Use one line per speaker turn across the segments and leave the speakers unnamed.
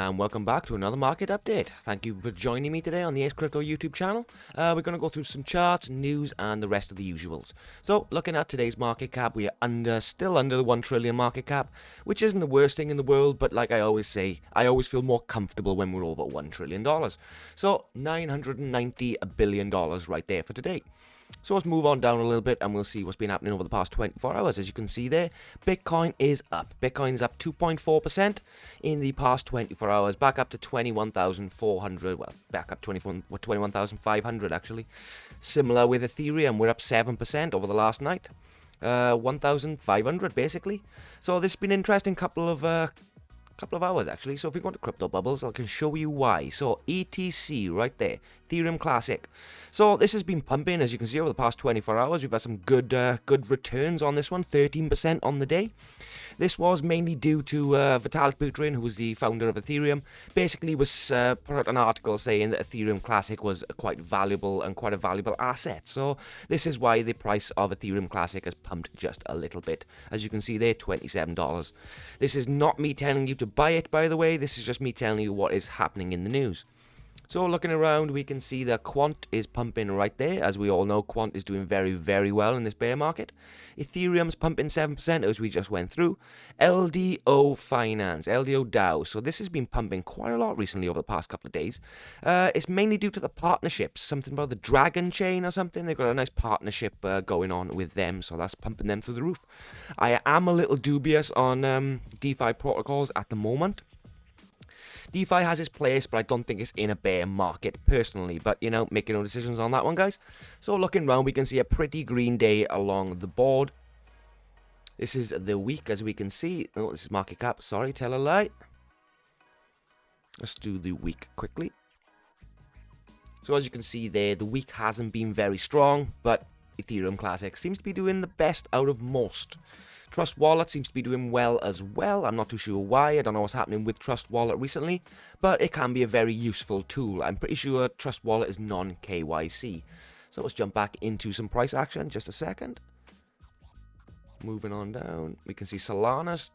And welcome back to another market update. Thank you for joining me today on the Ace Crypto YouTube channel. We're going to go through some charts, news, and the rest of the usuals. So, looking at today's market cap, we are still under the 1 trillion market cap, which isn't the worst thing in the world, but like I always say, I always feel more comfortable when we're over $1 trillion. So, $990 billion right there for today. So let's move on down a little bit and we'll see what's been happening over the past 24 hours. As you can see there, Bitcoin is up. Bitcoin's up 2.4% in the past 24 hours, back up to 21,400. Well, back up 21,500 actually. Similar with Ethereum, we're up 7% over the last night. 1,500 basically. So this has been an interesting couple of hours actually. So if we go to crypto bubbles, I can show you why. So ETC right there, Ethereum Classic. So this has been pumping, as you can see, over the past 24 hours. We've had some good returns on this one, 13% on the day. This was mainly due to Vitalik Buterin, who was the founder of Ethereum, basically was put out an article saying that Ethereum Classic was quite valuable and quite a valuable asset. So this is why the price of Ethereum Classic has pumped just a little bit. As you can see there, $27. This is not me telling you to buy it, by the way. This is just me telling you what is happening in the news. So looking around, we can see that Quant is pumping right there. As we all know, Quant is doing very, very well in this bear market. Ethereum's pumping 7%, as we just went through. LDO Finance, LDO DAO. So this has been pumping quite a lot recently over the past couple of days. It's mainly due to the partnerships. Something about the Dragon Chain or something. They've got a nice partnership going on with them, so that's pumping them through the roof. I am a little dubious on DeFi protocols at the moment. DeFi has its place, but I don't think it's in a bear market personally. But, you know, make your own decisions on that one, guys. So looking around, we can see a pretty green day along the board. This is the week, as we can see. Oh, this is market cap. Sorry, tell a lie. Let's do the week quickly. So as you can see there, the week hasn't been very strong, but Ethereum Classic seems to be doing the best out of most. Trust Wallet seems to be doing well as well. I'm not too sure why. I don't know what's happening with Trust Wallet recently, but it can be a very useful tool. I'm pretty sure Trust Wallet is non-KYC. So let's jump back into some price action. Just a second. Moving on down, we can see Solana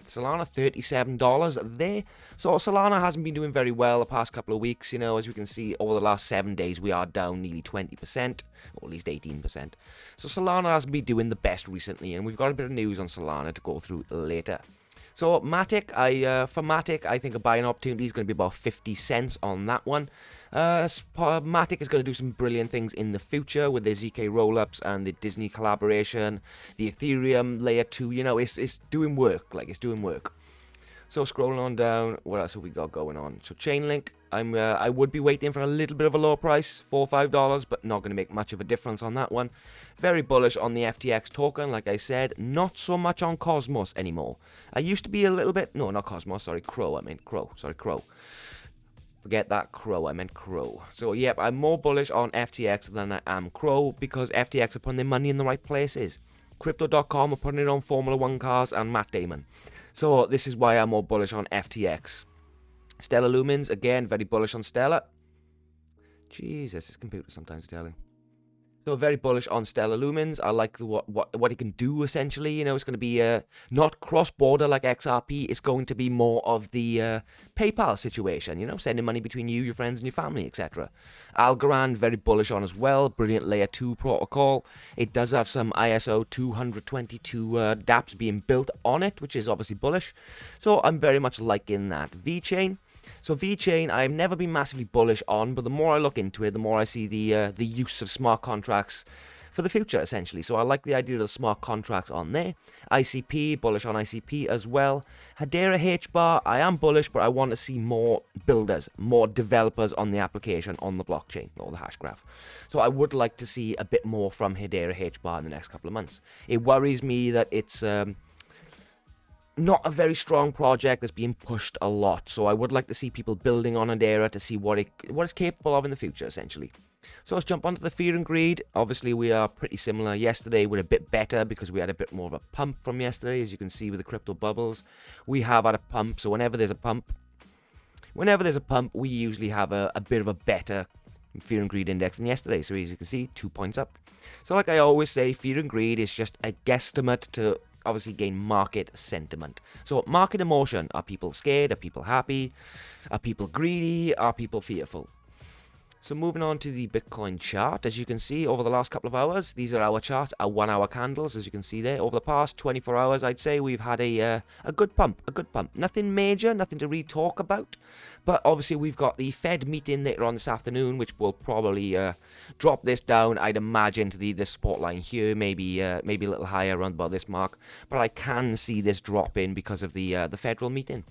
$37 there. So Solana hasn't been doing very well the past couple of weeks. You know, as we can see, over the last 7 days, we are down nearly 20%, or at least 18%. So Solana hasn't been doing the best recently, and we've got a bit of news on Solana to go through later. So Matic, for Matic, I think a buying opportunity is going to be about 50 cents on that one. Matic is going to do some brilliant things in the future with their ZK rollups and the Disney collaboration, the Ethereum layer 2. You know, it's doing work. It's doing work. So scrolling on down, what else have we got going on? So Chainlink, I would be waiting for a little bit of a lower price, $4 or $5, but not going to make much of a difference on that one. Very bullish on the FTX token, like I said. Not so much on Cosmos anymore. I used to be a little bit, no, not Cosmos, sorry, Crow. Forget that, Crow, I meant Crow. So, yep, I'm more bullish on FTX than I am Crow because FTX are putting their money in the right places. Crypto.com are putting it on Formula 1 cars and Matt Damon. So, this is why I'm more bullish on FTX. Stellar Lumens, again, very bullish on Stellar. Jesus, this computer sometimes is telling. So very bullish on Stellar Lumens. I like what it can do essentially. You know, it's going to be not cross-border like XRP. It's going to be more of the PayPal situation. You know, sending money between you, your friends, and your family, etc. Algorand, very bullish on as well. Brilliant layer 2 protocol. It does have some ISO 222 dApps being built on it, which is obviously bullish. So I'm very much liking that. VeChain. So VeChain, I've never been massively bullish on, but the more I look into it, the more I see the use of smart contracts for the future, essentially. So I like the idea of the smart contracts on there. ICP, bullish on ICP as well. Hedera HBAR, I am bullish, but I want to see more builders, more developers on the application, on the blockchain, or the hash graph. So I would like to see a bit more from Hedera HBAR in the next couple of months. It worries me that it's not a very strong project that's being pushed a lot, so I would like to see people building on Hedera to see what it's capable of in the future, essentially. So let's jump onto the fear and greed. Obviously, we are pretty similar. Yesterday, we're a bit better because we had a bit more of a pump from yesterday, as you can see with the crypto bubbles. We have had a pump, so whenever there's a pump, we usually have a bit of a better fear and greed index than yesterday. So as you can see, 2 points up. So like I always say, fear and greed is just a guesstimate to obviously gain market sentiment. So market emotion: are people scared? Are people happy? Are people greedy? Are people fearful? So moving on to the Bitcoin chart, as you can see over the last couple of hours, these are our charts, our 1 hour candles, as you can see there. Over the past 24 hours, I'd say we've had a good pump, Nothing major, nothing to really talk about, but obviously we've got the Fed meeting later on this afternoon, which will probably drop this down, I'd imagine, to the support line here, maybe a little higher around about this mark, but I can see this dropping because of the federal meeting.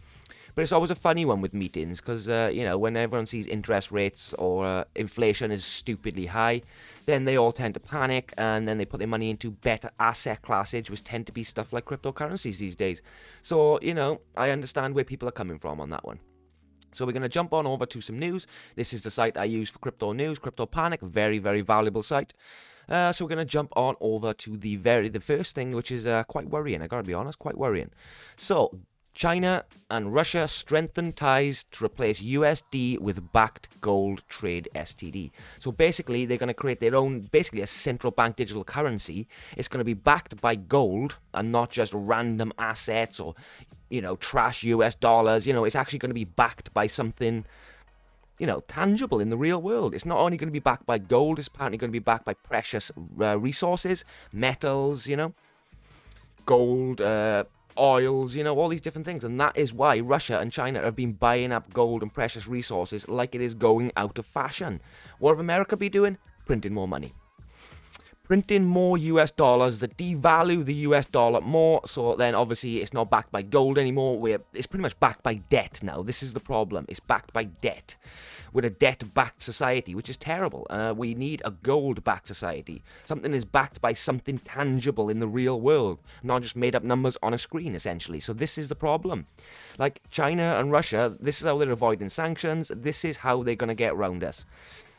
But it's always a funny one with meetings because, when everyone sees interest rates or inflation is stupidly high, then they all tend to panic and then they put their money into better asset classes, which tend to be stuff like cryptocurrencies these days. So, I understand where people are coming from on that one. So we're going to jump on over to some news. This is the site I use for crypto news, Crypto Panic, very, very valuable site. So we're going to jump on over to the first thing, which is quite worrying. I got to be honest, quite worrying. So China and Russia strengthen ties to replace USD with backed gold trade STD. So basically, they're going to create their own, basically a central bank digital currency. It's going to be backed by gold and not just random assets or, trash US dollars. It's actually going to be backed by something, tangible in the real world. It's not only going to be backed by gold, it's apparently going to be backed by precious resources, metals, gold, oils, all these different things. And that is why Russia and China have been buying up gold and precious resources like it is going out of fashion. What have America been doing? Printing more money. Printing more US dollars that devalue the US dollar more, so then obviously it's not backed by gold anymore. It's pretty much backed by debt now. This is the problem. It's backed by debt. We're a debt-backed society, which is terrible. We need a gold-backed society. Something is backed by something tangible in the real world, not just made-up numbers on a screen, essentially. So this is the problem. Like China and Russia, this is how they're avoiding sanctions. This is how they're going to get around us.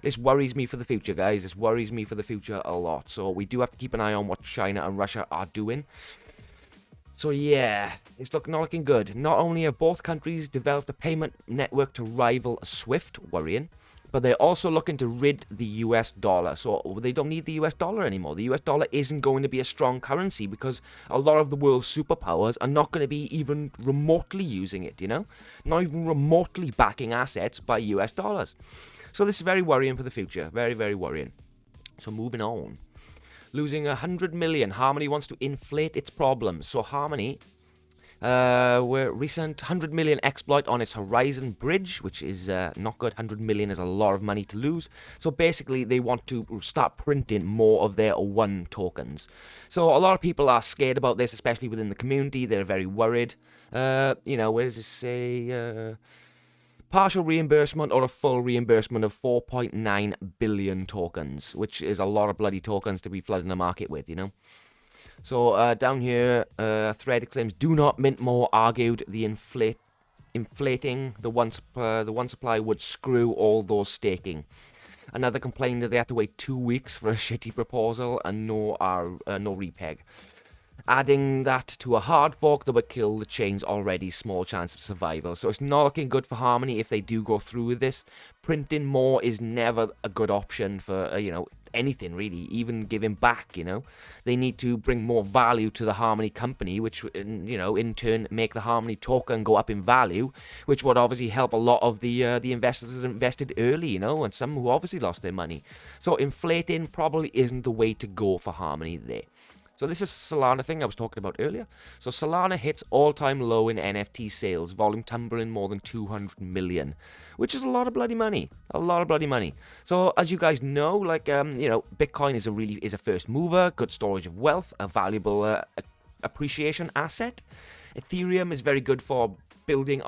This worries me for the future, guys. This worries me for the future a lot. So we do have to keep an eye on what China and Russia are doing. So yeah, it's not looking good. Not only have both countries developed a payment network to rival SWIFT, worrying, but they're also looking to rid the US dollar. So they don't need the US dollar anymore. The US dollar isn't going to be a strong currency because a lot of the world's superpowers are not going to be even remotely using it, Not even remotely backing assets by US dollars. So this is very worrying for the future. Very, very worrying. So moving on. Losing 100 million. Harmony wants to inflate its problems. So Harmony, recent 100 million exploit on its Horizon Bridge, which is not good. 100 million is a lot of money to lose. So basically, they want to start printing more of their one tokens. So a lot of people are scared about this, especially within the community. They're very worried. Where does it say? Partial reimbursement or a full reimbursement of 4.9 billion tokens, which is a lot of bloody tokens to be flooding the market with, So down here, thread claims, do not mint more, argued the inflating the one supply would screw all those staking. Another complained that they had to wait 2 weeks for a shitty proposal and no repeg. Adding that to a hard fork that would kill the chain's already small chance of survival. So it's not looking good for Harmony if they do go through with this. Printing more is never a good option for, anything really, even giving back, They need to bring more value to the Harmony company, which, in turn make the Harmony token go up in value, which would obviously help a lot of the investors that invested early, and some who obviously lost their money. So inflating probably isn't the way to go for Harmony there. So this is Solana thing I was talking about earlier. So Solana hits all-time low in NFT sales, volume tumbling more than 200 million, which is a lot of bloody money. A lot of bloody money. So as you guys know, Bitcoin is a first mover, good storage of wealth, a valuable appreciation asset. Ethereum is very good for building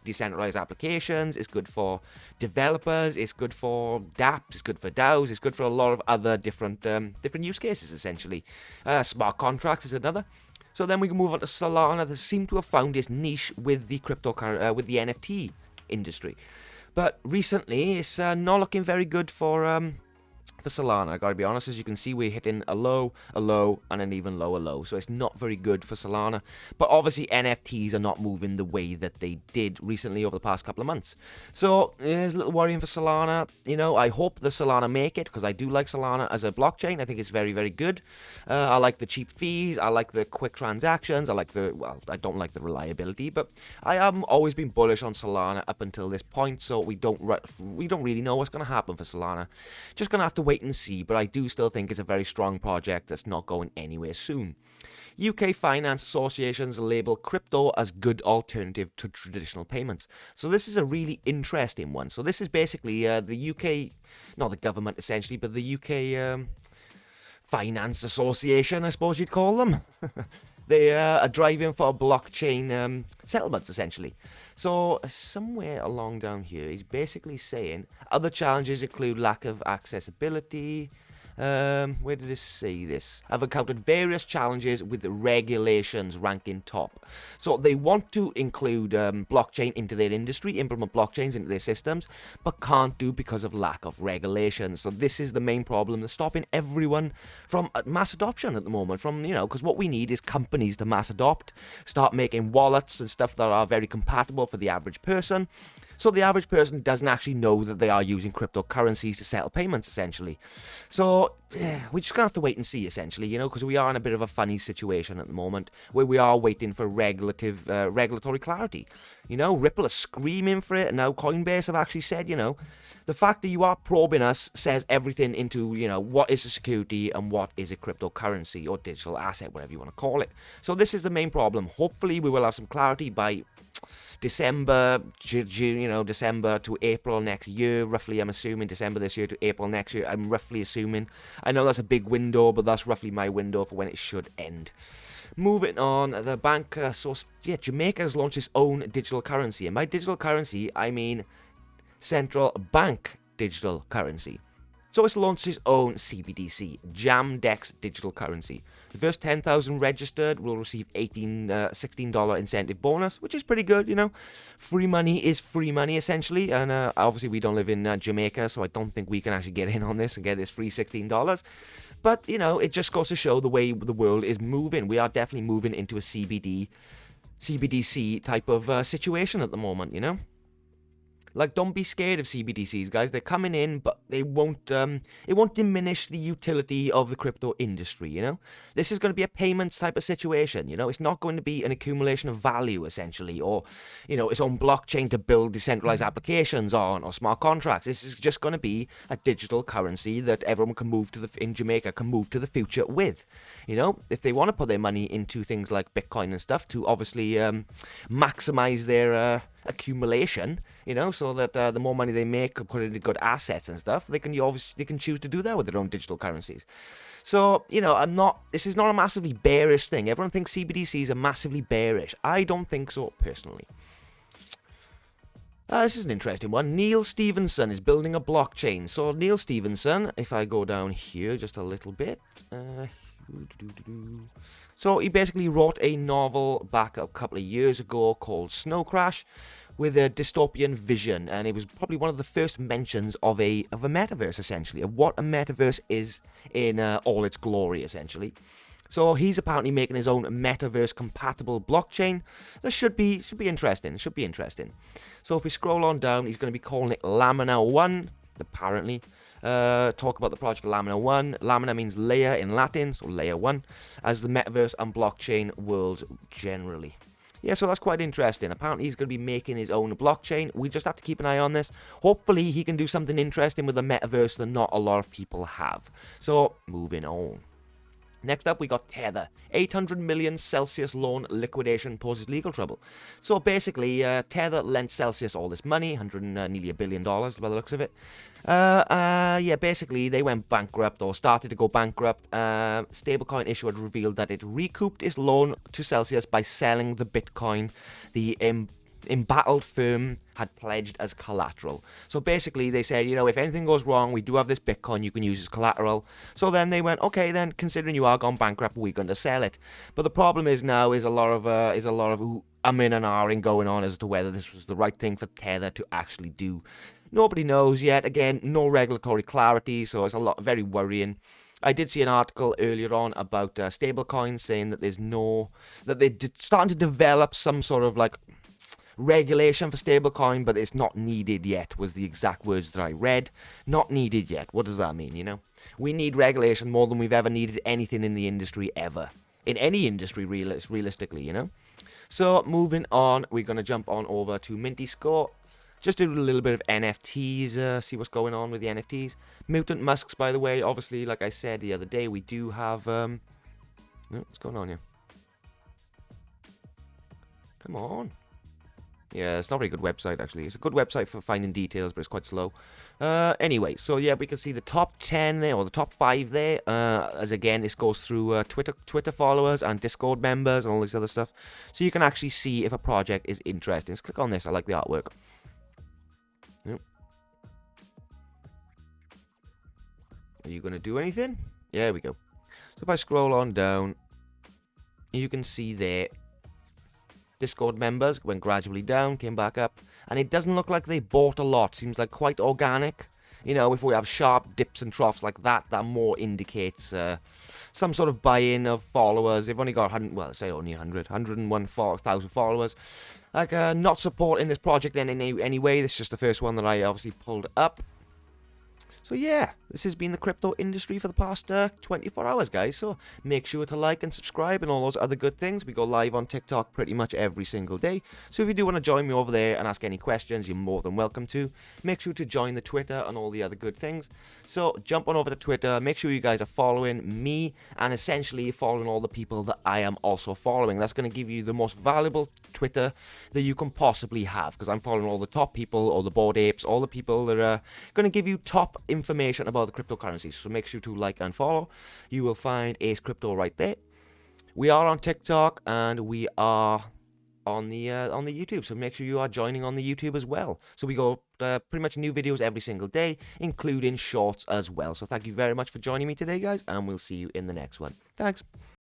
decentralized applications. It's good for developers. It's good for dApps. It's good for DAOs. It's good for a lot of other different use cases, essentially. Smart contracts is another. So then we can move on to Solana. That seem to have found its niche with the with the NFT industry. But recently, it's not looking very good for for Solana, I gotta be honest. As you can see, we're hitting a low, and an even lower low. So it's not very good for Solana. But obviously, NFTs are not moving the way that they did recently over the past couple of months. So there's a little worrying for Solana. You know, I hope the Solana make it, because I do like Solana as a blockchain. I think it's very, very good. I like the cheap fees. I like the quick transactions. I don't like the reliability, but I have always been bullish on Solana up until this point. So we don't really know what's going to happen for Solana. Just going to have to wait and see, but I do still think it's a very strong project that's not going anywhere soon. UK finance associations label crypto as good alternative to traditional payments. So this is a really interesting one. So this is basically the UK, not the government essentially, but the UK finance association, I suppose you'd call them. They are driving for blockchain settlements, essentially. So somewhere along down here, he's basically saying other challenges include lack of accessibility. Where did it say this? I've encountered various challenges with the regulations ranking top. So they want to include blockchain into their industry, implement blockchains into their systems, but can't do because of lack of regulations. So this is the main problem that's stopping everyone from mass adoption at the moment. Because what we need is companies to mass adopt, start making wallets and stuff that are very compatible for the average person. So the average person doesn't actually know that they are using cryptocurrencies to settle payments, essentially. So we're just going to have to wait and see, essentially, because we are in a bit of a funny situation at the moment where we are waiting for regulatory clarity. Ripple is screaming for it, and now Coinbase have actually said, the fact that you are probing us says everything into, what is a security and what is a cryptocurrency or digital asset, whatever you want to call it. So this is the main problem. Hopefully we will have some clarity by December to April next year, roughly. I'm assuming December this year to April next year. I'm roughly assuming. I know that's a big window, but that's roughly my window for when it should end. Moving on, the bank Jamaica has launched its own digital currency, and by digital currency I mean central bank digital currency. So it's launched its own CBDC, Jamdex digital currency. The first 10,000 registered will receive $16 incentive bonus, which is pretty good, Free money is free money, essentially. And obviously we don't live in Jamaica, so I don't think we can actually get in on this and get this free $16. But, it just goes to show the way the world is moving. We are definitely moving into a CBDC type of situation at the moment, Like, don't be scared of CBDCs, guys. They're coming in, but it won't diminish the utility of the crypto industry, This is going to be a payments type of situation, It's not going to be an accumulation of value, essentially, or, its own blockchain to build decentralized applications on, or smart contracts. This is just going to be a digital currency that everyone in Jamaica can move to the future with, If they want to put their money into things like Bitcoin and stuff to obviously maximize their accumulation, so that the more money they make, put it into good assets and stuff, they can choose to do that with their own digital currencies. So, this is not a massively bearish thing. Everyone thinks CBDCs are massively bearish. I don't think so, personally. This is an interesting one. Neil Stevenson is building a blockchain. So, Neil Stevenson, if I go down here just a little bit, so he basically wrote a novel back a couple of years ago called Snow Crash, with a dystopian vision, and it was probably one of the first mentions of a metaverse, essentially, of what a metaverse is in all its glory, essentially. So he's apparently making his own metaverse-compatible blockchain. That should be interesting. It should be interesting. So if we scroll on down, he's going to be calling it Lamina 1, apparently. Talk about the project Lamina 1. Lamina means layer in Latin, so layer 1, as the metaverse and blockchain worlds generally. Yeah, so that's quite interesting. Apparently he's going to be making his own blockchain. We just have to keep an eye on this. Hopefully he can do something interesting with the metaverse that not a lot of people have. So, moving on. Next up, we got Tether. 800 million Celsius loan liquidation poses legal trouble. So basically, Tether lent Celsius all this money, nearly $1 billion by the looks of it. Basically, they went bankrupt or started to go bankrupt. Stablecoin issuer had revealed that it recouped its loan to Celsius by selling the Bitcoin, the embattled firm had pledged as collateral. So basically they said, if anything goes wrong, we do have this Bitcoin you can use as collateral. So then they went, okay, then considering you are gone bankrupt, we're going to sell it. But the problem is now is a lot of umming and ahhing going on as to whether this was the right thing for Tether to actually do. Nobody knows yet. Again, no regulatory clarity, so it's very worrying. I did see an article earlier on about stablecoins saying that they're starting to develop some sort of like regulation for stablecoin, but it's not needed yet, was the exact words that I read. Not needed yet. What does that mean, We need regulation more than we've ever needed anything in the industry ever. In any industry, realistically, So, moving on, we're going to jump on over to Minty Score. Just do a little bit of NFTs, see what's going on with the NFTs. Mutant Musks, by the way, obviously, like I said the other day, we do have... what's going on here? Come on. Yeah, it's not a very good website, actually. It's a good website for finding details, but it's quite slow. Anyway, so yeah, we can see the top 10 there, or the top 5 there. As again, this goes through Twitter followers and Discord members and all this other stuff. So you can actually see if a project is interesting. Let's click on this. I like the artwork. Yep. Are you going to do anything? Yeah, there we go. So if I scroll on down, you can see there. Discord members went gradually down, came back up, and it doesn't look like they bought a lot. Seems like quite organic. If we have sharp dips and troughs like that, that more indicates some sort of buy-in of followers. They've only got 101,000 followers. Like, not supporting this project in any way. This is just the first one that I obviously pulled up. So yeah, this has been the crypto industry for the past 24 hours, guys. So make sure to like and subscribe and all those other good things. We go live on TikTok pretty much every single day. So if you do want to join me over there and ask any questions, you're more than welcome to. Make sure to join the Twitter and all the other good things. So jump on over to Twitter. Make sure you guys are following me and essentially following all the people that I am also following. That's going to give you the most valuable Twitter that you can possibly have, because I'm following all the top people, all the bored apes, all the people that are going to give you top information about the cryptocurrencies. So make sure to like and follow. You will find Ace Crypto right there. We are on TikTok and we are on the YouTube. So make sure you are joining on the YouTube as well. So we go pretty much new videos every single day, including shorts as well. So thank you very much for joining me today, guys, and we'll see you in the next one. Thanks.